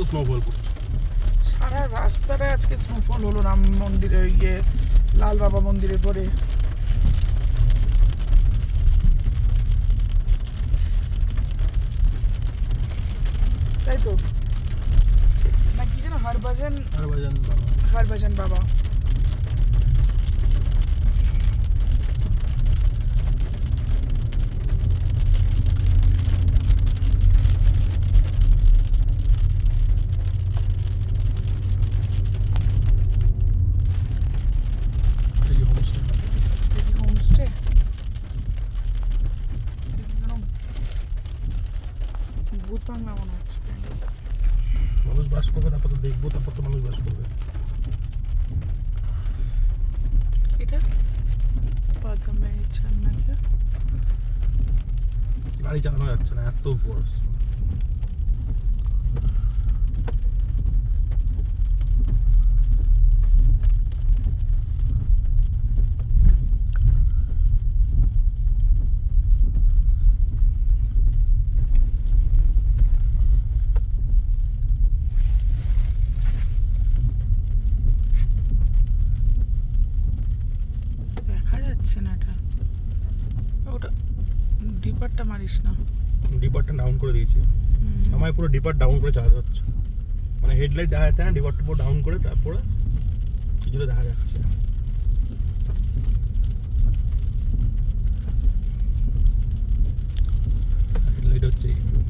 Snowfall পড়ছে। সারা রাস্তাটায় আজকে স্নোফল হলো রাম মন্দিরে, লাল বাবা মন্দিরে পরে। তাই তো না, কি যেন হরভজন বাবা। হোমস্টে ভূত বাংলা মনে হচ্ছে। মানুষ বাস করবে, তারপর তো দেখবো, তারপর তো মানুষ বাস করবে। এটা বাদামে ইচ্ছা নাকি গাড়ি চালানো যাচ্ছে না, এত বড়। দেখা যাচ্ছে না। এটা ওটা ডিপারটা মারিস না। ডিপারটা ডাউন করে দিয়েছি। আমায় পুরো ডিপার ডাউন করে চালাতে হচ্ছে, মানে হেডলাইট দেখা যাচ্ছে না, ডিপারটা পুরো ডাউন করে তারপরে কিছুটা দেখা যাচ্ছে। হেডলাইট হচ্ছে এই view।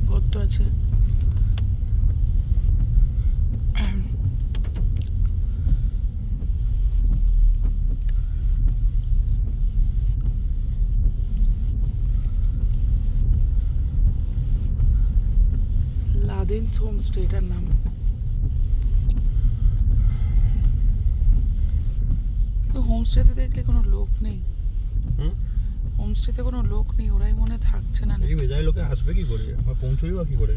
গর্ত আছে। লাদেন্স হোমস্টে এটার নাম। কিন্তু হোমস্টেতে দেখলে কোনো লোক নেই। হোমস্টেতে কোনো লোক নেই, ওরাই মনে থাকছে না। এই বেজায় লোকে আসবে কি করে, আমার পৌঁছই বা কি করে?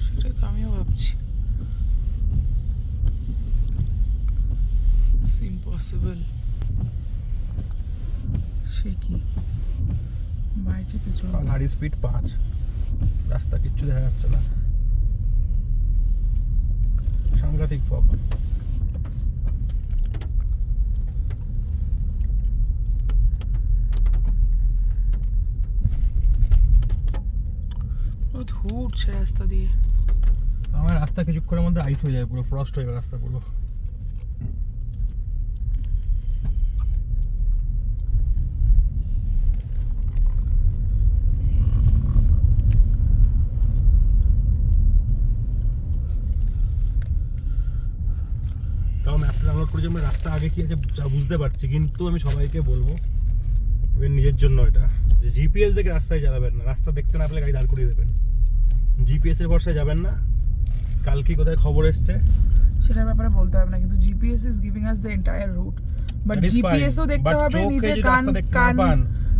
সেটাই তো আমিও ভাবছি। ইম্পসিবল। সে কি বাইচে পেছন। গাড়ি স্পিড 5, রাস্তা কিচ্ছু দেখা যাচ্ছে না, সাংঘাতিক ফগ। ধুঁ উঠছে রাস্তা দিয়ে। আমার রাস্তা কিছুক্ষণের মধ্যে আইস হয়ে যায়, পুরো ফ্রস্ট হয়ে যাবে রাস্তা পুরো। তাও ম্যাপটা ডাউনলোড করেছি, আমরা রাস্তা আগে কি আছে যা বুঝতে পারছি, কিন্তু আমি সবাইকে বলবো এবার নিজের জন্য এটা, যে জিপিএস দেখে রাস্তায় চালাবেন না, রাস্তা দেখতে না পেলে গাড়ি দাঁড় করিয়ে দেবেন। জিপিএস এর ভরসায় যাবেন না, কালকে কোথায় খবর এসছে সেটার ব্যাপারে বলতে হবে না, কিন্তু GPS is giving us the entire route. But GPS ও দেখতে হবে, নিজে কান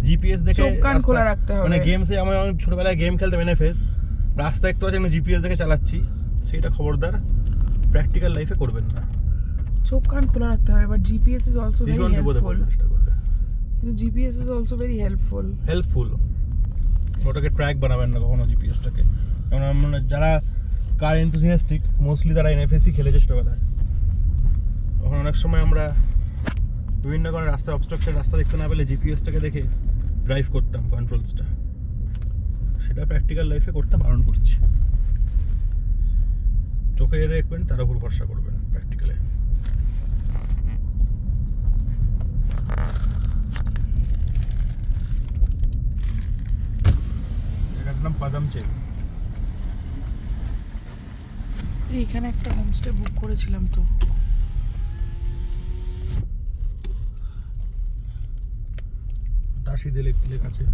জিপিএস দেখে চোখ কান খোলা রাখতে হবে। মানে গেমসে আমি ছোটবেলায় গেম খেলতাম এনএফএস, রাস্তা দেখতে পাচ্ছি আমি জিপিএস দেখে চালাচ্ছি, সেইটা খবরদার প্র্যাকটিক্যাল লাইফে করবেন না। চোখ কান খোলা রাখতে হবে। But GPS is also very helpful. কিন্তু GPS is also very helpful. ওটাকে ট্র্যাক বানাবেন না কখনো জিপিএসটাকে, কারণ মানে যারা কার এনথুজিয়াস্টিক মোস্টলি তারা এনএফএসই খেলেছে ছোটবেলায়। তখন অনেক সময় আমরা বিভিন্ন কারণে রাস্তায় অবস্ট্রাকশন, রাস্তা দেখতে না পেলে জিপিএসটাকে দেখে ড্রাইভ করতাম কন্ট্রোলসটা, সেটা প্র্যাকটিক্যাল লাইফে করতে বারণ করছি। চোখে যে দেখবেন তার উপর ভরসা করবেন প্র্যাকটিক্যালে। এটার নাম পাদামচেরি। এখানে একটা হোমস্টে বুক করেছিলাম তো। দাসীদের লেখা আছে।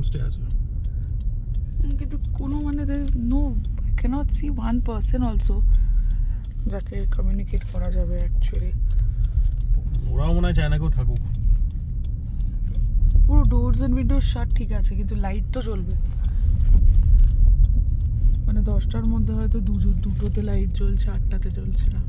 হোমস্টে আছে। কিন্তু কোনো মানে no I cannot see one person also যাকে কমিউনিকেট করা যাবে অ্যাকচুয়ালি। ওরাও মনে হয় চায় না কেউ থাকুক। পুরো ডোরস এন্ড উইন্ডোজ শাট ঠিক আছে, কিন্তু লাইট তো জ্বলবে। মানে 10টার মধ্যে হয়তো দুটোতে লাইট জ্বলছে, 8টাতে জ্বলছে না।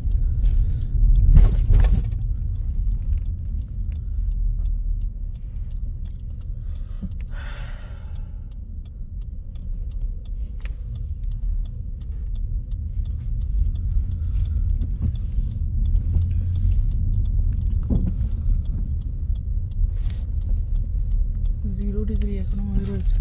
জিরো ডিগ্রি এখনো মনে রয়েছে।